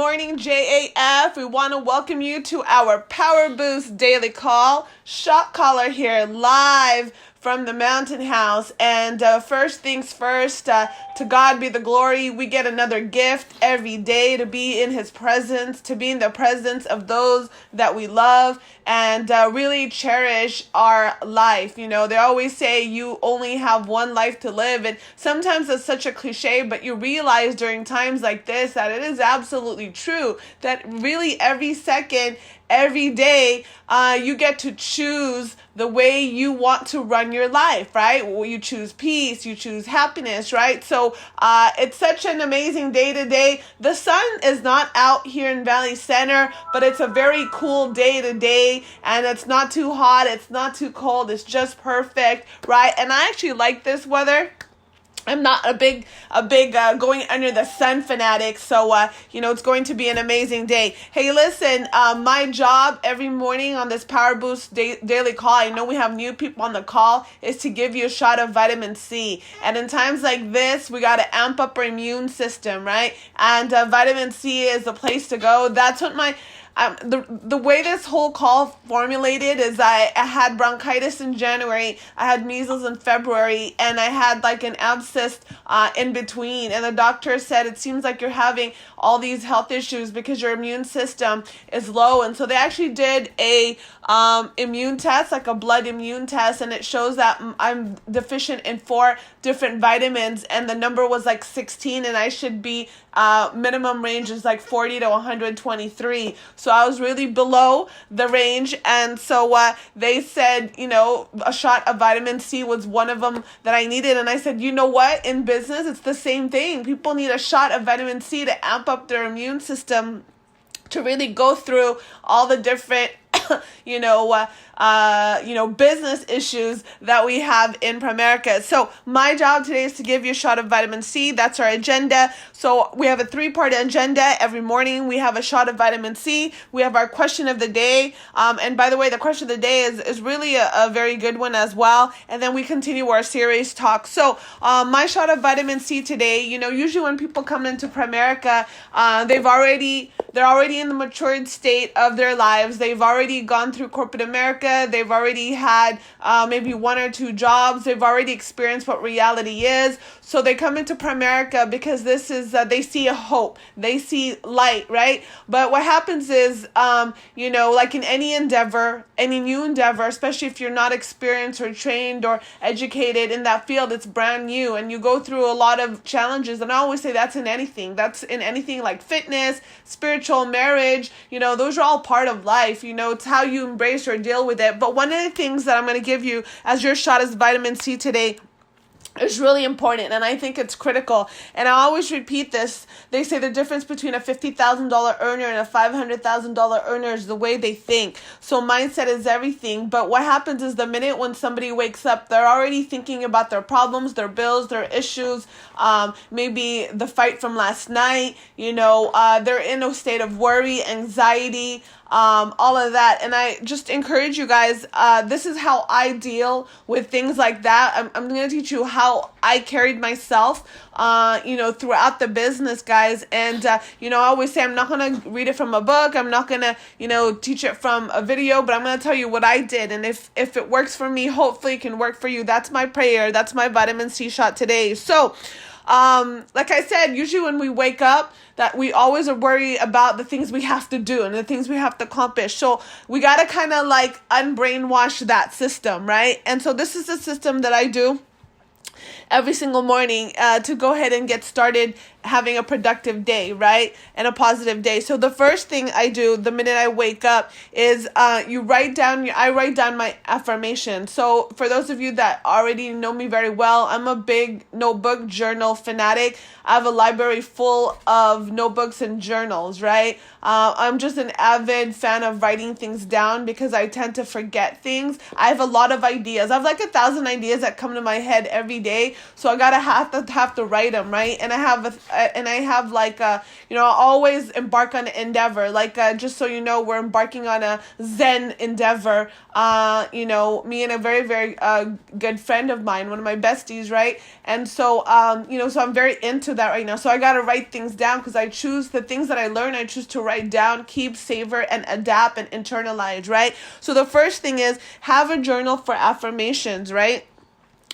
morning, JAF. We want to welcome you to our Powerboost daily call. Shot caller here live from the Mountain House. And first things first, to God be the glory. We get another gift every day to be in his presence, to be in the presence of those that we love, and really cherish our life. You know, they always say you only have one life to live. And sometimes it's such a cliche, but you realize during times like this that it is absolutely true, that really every second, every day, you get to choose the way you want to run your life, right? Well, you choose peace, you choose happiness, right? So it's such an amazing day today. The sun is not out here in Valley Center, but it's a very cool day today, and it's not too hot, it's not too cold, it's just perfect, right? And I actually like this weather. I'm not a big going under the sun fanatic, so it's going to be an amazing day. Hey, listen, my job every morning on this Powerboost daily call, I know we have new people on the call, is to give you a shot of vitamin C. And in times like this, we got to amp up our immune system, right? And vitamin C is the place to go. That's what the way this whole call formulated is I had bronchitis in January, I had measles in February, and I had like an abscess in between. And the doctor said, it seems like you're having all these health issues because your immune system is low. And so they actually did a immune test, like a blood immune test, and it shows that I'm deficient in 4 different vitamins, and the number was like 16, and I should be minimum range is like 40 to 123. So I was really below the range, and so they said, a shot of vitamin C was one of them that I needed. And I said, you know what? In business, it's the same thing. People need a shot of vitamin C to amp up their immune system, to really go through all the different business issues that we have in Primerica. So my job today is to give you a shot of vitamin C. That's our agenda. So we have a 3-part agenda. Every morning we have a shot of vitamin C. We have our question of the day. And by the way, the question of the day is really a very good one as well. And then we continue our series talk. So my shot of vitamin C today, usually when people come into Primerica, they're already in the matured state of their lives. They've already gone through corporate America. They've already had maybe 1 or 2 jobs. They've already experienced what reality is. So they come into Primerica because this is, they see a hope. They see light, right? But what happens is, like in any endeavor, any new endeavor, especially if you're not experienced or trained or educated in that field, it's brand new, and you go through a lot of challenges. And I always say that's in anything. That's in anything like fitness, spiritual, marriage, those are all part of life. It's how you embrace or deal with it. But one of the things that I'm going to give you as your shot is vitamin C today is really important, and I think it's critical. And I always repeat this. They say the difference between a $50,000 earner and a $500,000 earner is the way they think. So mindset is everything. But what happens is the minute when somebody wakes up, they're already thinking about their problems, their bills, their issues, maybe the fight from last night. They're in a state of worry, anxiety, all of that. And I just encourage you guys, this is how I deal with things like that. I'm going to teach you how I carried myself, throughout the business, guys. And, I always say I'm not going to read it from a book. I'm not going to, teach it from a video, but I'm going to tell you what I did. And if it works for me, hopefully it can work for you. That's my prayer. That's my vitamin C shot today. So, like I said, usually when we wake up, that we always are worried about the things we have to do and the things we have to accomplish. So we got to kind of like unbrainwash that system, right? And so this is the system that I do every single morning to go ahead and get started having a productive day, right? And a positive day. So the first thing I do the minute I wake up is I write down my affirmation. So for those of you that already know me very well, I'm a big notebook journal fanatic. I have a library full of notebooks and journals, right? I'm just an avid fan of writing things down because I tend to forget things. I have a lot of ideas. I have like 1,000 ideas that come to my head every day. So I gotta have to write them, right? And I have and I have like I always embark on an endeavor. Like just so you know, we're embarking on a Zen endeavor. Me and a very very good friend of mine, one of my besties, right? And so so I'm very into that right now. So I gotta write things down because I choose the things that I learn. I choose to write down, keep, savor, and adapt and internalize, right? So the first thing is have a journal for affirmations, right?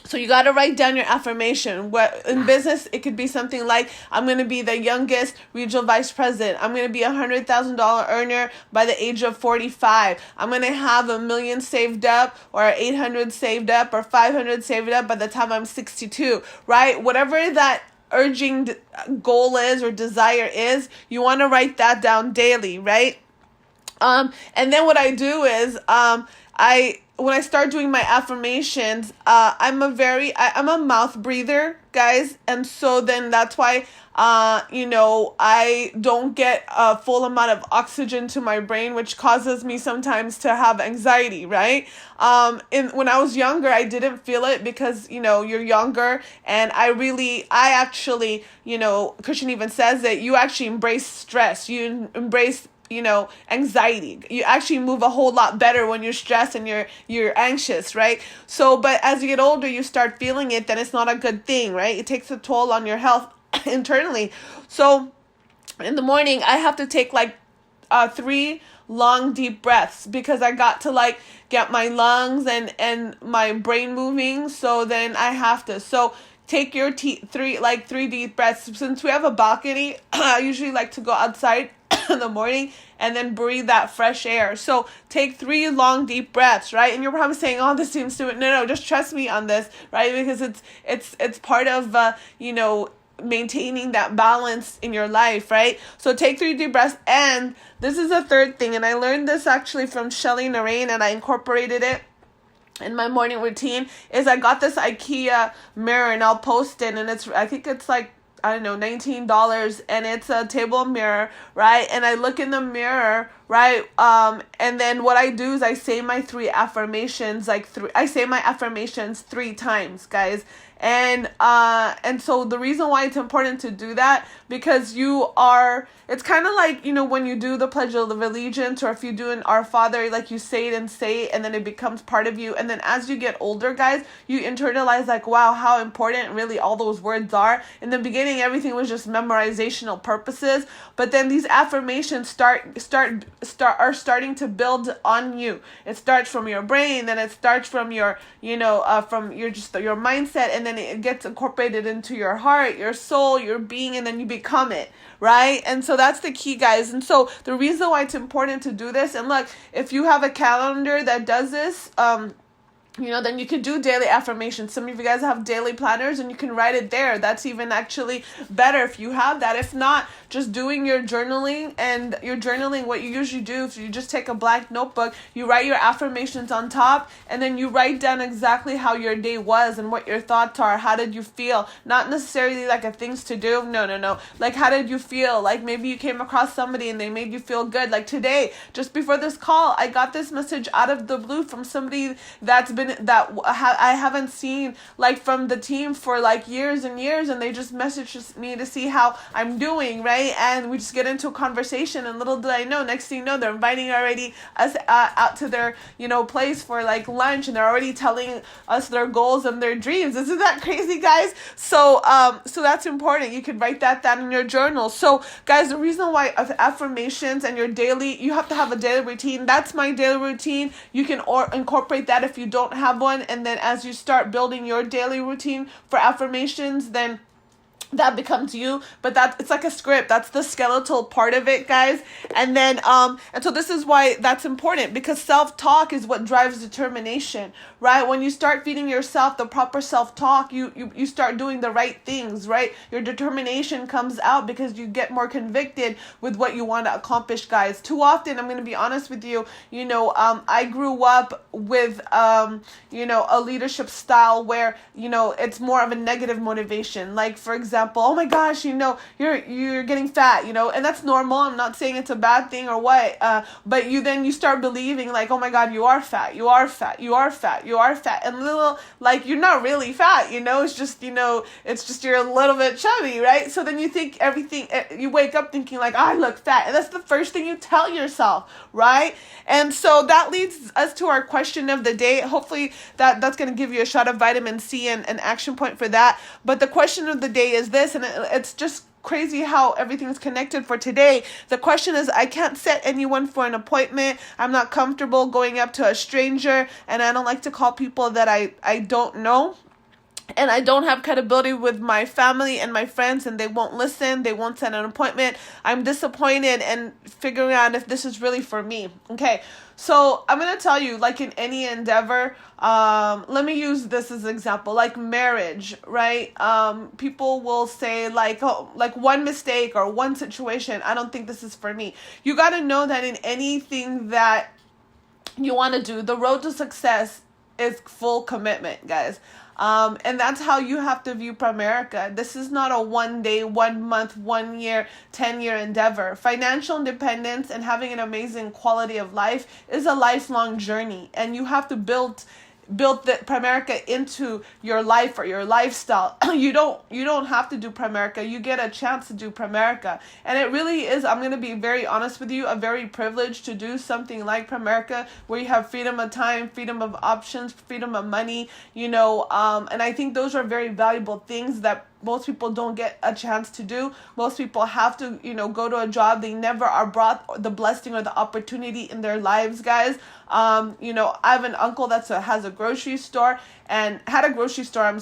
So you got to write down your affirmation. What in business, it could be something like, I'm going to be the youngest regional vice president. I'm going to be $100,000 earner by the age of 45. I'm going to have $1 million saved up, or 800 saved up, or 500 saved up by the time I'm 62, right? Whatever that urging goal is or desire is, you want to write that down daily, right? And then what I do is, when I start doing my affirmations, I'm a mouth breather, guys. And so then that's why, I don't get a full amount of oxygen to my brain, which causes me sometimes to have anxiety, right? When I was younger, I didn't feel it because, you're younger. And I actually, Christian even says that you actually embrace stress. You embrace anxiety. You actually move a whole lot better when you're stressed and you're anxious, right? So, but as you get older, you start feeling it, then it's not a good thing, right? It takes a toll on your health internally. So in the morning, I have to take like 3 long deep breaths because I got to get my lungs and my brain moving. So then I have to. So take your 3 deep breaths. Since we have a balcony, I usually like to go outside in the morning and then breathe that fresh air. So take 3 long deep breaths, right? And you're probably saying, "Oh, this seems to no, just trust me on this," right? Because it's part of maintaining that balance in your life, right? So take 3 deep breaths. And this is the third thing, and I learned this actually from Shelly Narain, and I incorporated it in my morning routine. Is I got this IKEA mirror, and I'll post it, and I think it's like, I don't know, $19, and it's a table mirror, right? And I look in the mirror, right? And then what I do is I say my 3 affirmations, I say my affirmations 3 times, guys. And so the reason why it's important to do that, because it's kind of like, when you do the Pledge of Allegiance, or if you do an Our Father, like you say it, and then it becomes part of you. And then as you get older, guys, you internalize wow, how important really all those words are. In the beginning, everything was just memorizational purposes, but then these affirmations are starting to build on you. It starts from your brain, then it starts from your, from your mindset, and then it gets incorporated into your heart, your soul, your being, and then you become it, right? And so that's the key, guys. And so the reason why it's important to do this, and look, if you have a calendar that does this, then you could do daily affirmations. Some of you guys have daily planners and you can write it there. That's even actually better if you have that. If not, just doing your journaling, and your journaling, what you usually do, if you just take a blank notebook, you write your affirmations on top, and then you write down exactly how your day was and what your thoughts are. How did you feel? Not necessarily like a things to do. No. Like, how did you feel? Like, maybe you came across somebody and they made you feel good. Like today, just before this call, I got this message out of the blue from somebody that I haven't seen from the team for years and years, and they just messaged me to see how I'm doing, right? And we just get into a conversation, and little did I know, next thing you know, they're inviting already us out to their place for lunch, and they're already telling us their goals and their dreams. Isn't that crazy, guys? So that's important. You can write that down in your journal. So guys, the reason why affirmations and you have to have a daily routine. That's my daily routine. You can incorporate that if you don't have one, and then as you start building your daily routine for affirmations, then that becomes you. But it's like a script. That's the skeletal part of it, guys. And then and so this is why that's important, because self-talk is what drives determination, right? When you start feeding yourself the proper self-talk, you start doing the right things, right? Your determination comes out because you get more convicted with what you want to accomplish, guys. Too often, I'm going to be honest with you, I grew up with a leadership style where it's more of a negative motivation. Like, for example, example, oh my gosh, you're getting fat, and that's normal. I'm not saying it's a bad thing or what, but you start believing like, oh my God, you are fat, you are fat, you are fat, you are fat, and little, like, you're not really fat, it's just, it's just you're a little bit chubby, right? So then you think everything, you wake up thinking like, I look fat, and that's the first thing you tell yourself, right? And so that leads us to our question of the day. Hopefully that's going to give you a shot of vitamin C and an action point for that. But the question of the day is this, and it's just crazy how everything's connected for today. The question is, I can't set anyone for an appointment. I'm not comfortable going up to a stranger, and I don't like to call people that I don't know. And I don't have credibility with my family and my friends, and they won't listen. They won't set an appointment. I'm disappointed and figuring out if this is really for me. Okay, so I'm going to tell you, like in any endeavor, let me use this as an example, like marriage, right? People will say like, oh, like one mistake or one situation, I don't think this is for me. You got to know that in anything that you want to do, the road to success is full commitment, guys. And that's how you have to view Primerica. This is not a 1 day, 1 month, 1 year, 10-year endeavor. Financial independence and having an amazing quality of life is a lifelong journey, and you have to build the Primerica into your life or your lifestyle. You don't have to do Primerica. You get a chance to do Primerica. And it really is, I'm going to be very honest with you, a very privilege to do something like Primerica, where you have freedom of time, freedom of options, freedom of money, and I think those are very valuable things that most people don't get a chance to do. Most people have to, go to a job. They never are brought the blessing or the opportunity in their lives, guys. I have an uncle that has a grocery store and had a grocery store,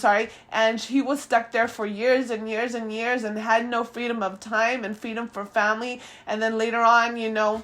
and he was stuck there for years and years and years and had no freedom of time and freedom for family. And then later on,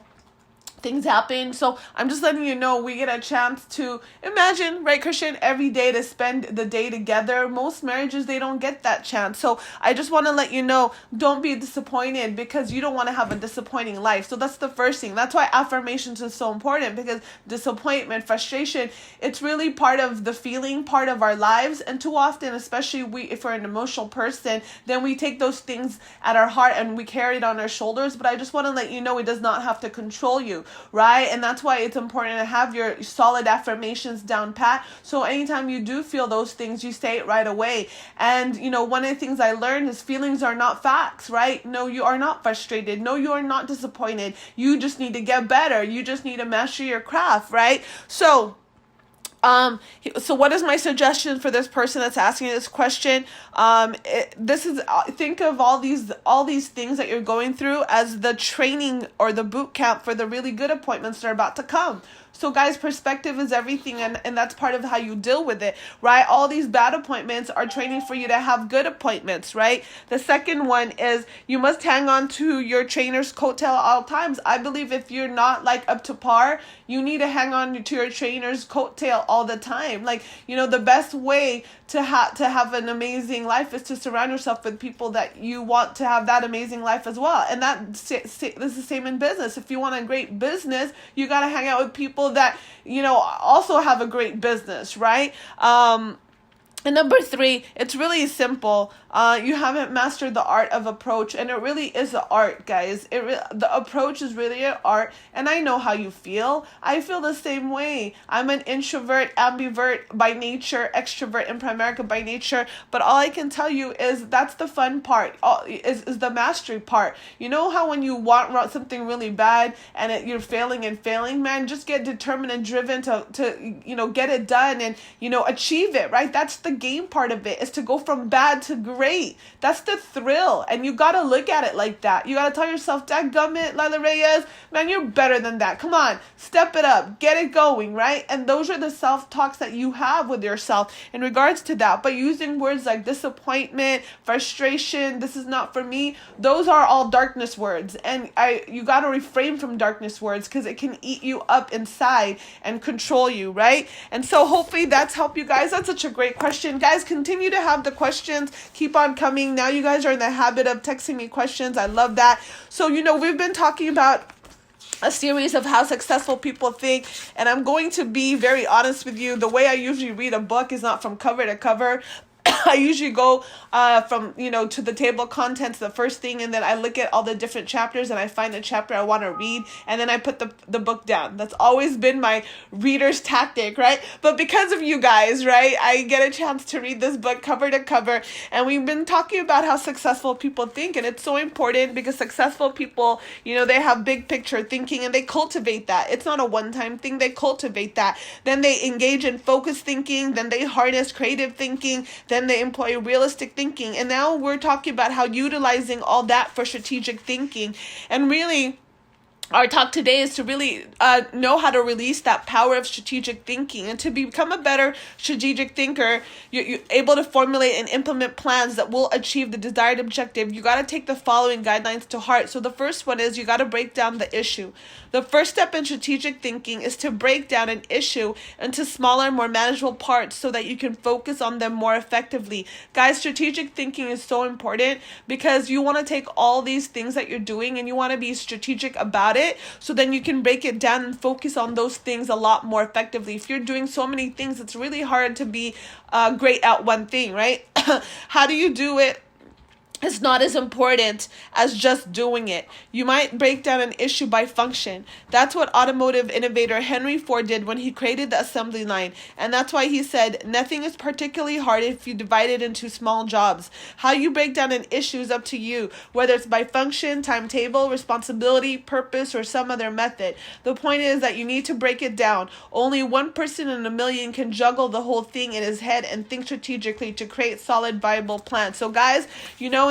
things happen. So I'm just letting you know, we get a chance to imagine, right, Christian, every day to spend the day together. Most marriages, they don't get that chance. So I just want to let you know, don't be disappointed, because you don't want to have a disappointing life. So that's the first thing. That's why affirmations is so important, because disappointment, frustration, it's really part of the feeling, part of our lives. And too often, especially if we're an emotional person, then we take those things at our heart and we carry it on our shoulders. But I just want to let you know, it does not have to control you. Right? And that's why it's important to have your solid affirmations down pat. So anytime you do feel those things, you say it right away. And, one of the things I learned is feelings are not facts, right? No, you are not frustrated. No, you are not disappointed. You just need to get better. You just need to master your craft, right? So what is my suggestion for this person that's asking this question? Think of all these things that you're going through as the training or the boot camp for the really good appointments that are about to come. So guys, perspective is everything, and that's part of how you deal with it, right? All these bad appointments are training for you to have good appointments, right? The second one is you must hang on to your trainer's coattail at all times. I believe if you're not like up to par, you need to hang on to your trainer's coattail all the time. Like, the best way to have an amazing life is to surround yourself with people that you want to have that amazing life as well. And this is the same in business. If you want a great business, you got to hang out with people that, also have a great business, right? And number 3, it's really simple. You haven't mastered the art of approach, and it really is an art, guys. The approach is really an art, and I know how you feel. I feel the same way. I'm an introvert, ambivert by nature, extrovert, and Primerica by nature, but all I can tell you is that's the fun part, is the mastery part. You know how when you want something really bad and you're failing, man, just get determined and driven to get it done and, achieve it, right? That's the game part of it, is to go from bad to great. That's the thrill, and you gotta look at it like that. You gotta tell yourself, dadgummit, Lila Reyes, man, you're better than that. Come on, step it up, get it going, right? And those are the self-talks that you have with yourself in regards to that. But using words like disappointment, frustration, this is not for me, those are all darkness words, and you gotta refrain from darkness words, because it can eat you up inside and control you, right? And so hopefully that's helped you guys. That's such a great question. Guys, continue to have the questions. Keep on coming. Now you guys are in the habit of texting me questions. I love that. So, we've been talking about a series of how successful people think, and I'm going to be very honest with you. The way I usually read a book is not from cover to cover. I usually go from, to the table of contents the first thing, and then I look at all the different chapters and I find a chapter I want to read, and then I put the book down. That's always been my reader's tactic, right? But because of you guys, right, I get a chance to read this book cover to cover, and we've been talking about how successful people think, and it's so important because successful people, they have big picture thinking, and they cultivate that. It's not a one-time thing. They cultivate that. Then they engage in focused thinking, then they harness creative thinking, then they employ realistic thinking. And now we're talking about how utilizing all that for strategic thinking. And really, our talk today is to really know how to release that power of strategic thinking. And to become a better strategic thinker, you're able to formulate and implement plans that will achieve the desired objective. You got to take the following guidelines to heart. So the first one is you got to break down the issue. The first step in strategic thinking is to break down an issue into smaller, more manageable parts so that you can focus on them more effectively. Guys, strategic thinking is so important because you want to take all these things that you're doing and you want to be strategic about it, so then you can break it down and focus on those things a lot more effectively. If you're doing so many things, it's really hard to be great at one thing, right? How do you do it? It's not as important as just doing it. You might break down an issue by function. That's what automotive innovator Henry Ford did when he created the assembly line. And that's why he said, nothing is particularly hard if you divide it into small jobs. How you break down an issue is up to you, whether it's by function, timetable, responsibility, purpose, or some other method. The point is that you need to break it down. Only one person in a million can juggle the whole thing in his head and think strategically to create solid, viable plans. So guys,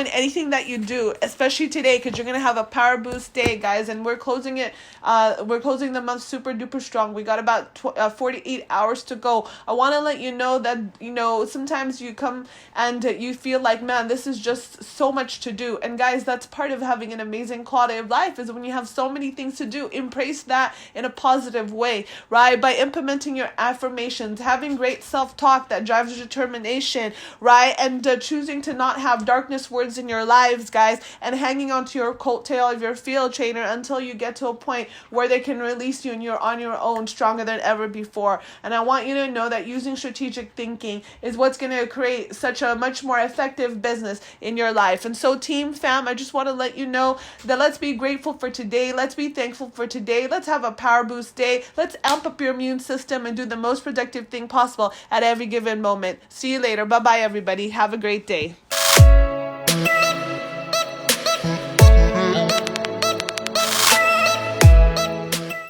in anything that you do, especially today, because you're going to have a Powerboost day, guys, and we're closing the month super duper strong. We got about 48 hours to go. I want to let you know that, sometimes you come and you feel like, man, this is just so much to do. And guys, that's part of having an amazing quality of life, is when you have so many things to do. Embrace that in a positive way, right? By implementing your affirmations, having great self-talk that drives determination, right? And choosing to not have darkness words in your lives, guys, and hanging on to your coattail of your field trainer until you get to a point where they can release you and you're on your own, stronger than ever before. And I want you to know that using strategic thinking is what's going to create such a much more effective business in your life. And so, team fam, I just want to let you know that let's be grateful for today. Let's be thankful for today. Let's have a Power Boost day. Let's amp up your immune system and do the most productive thing possible at every given moment. See you later. Bye-bye, everybody. Have a great day.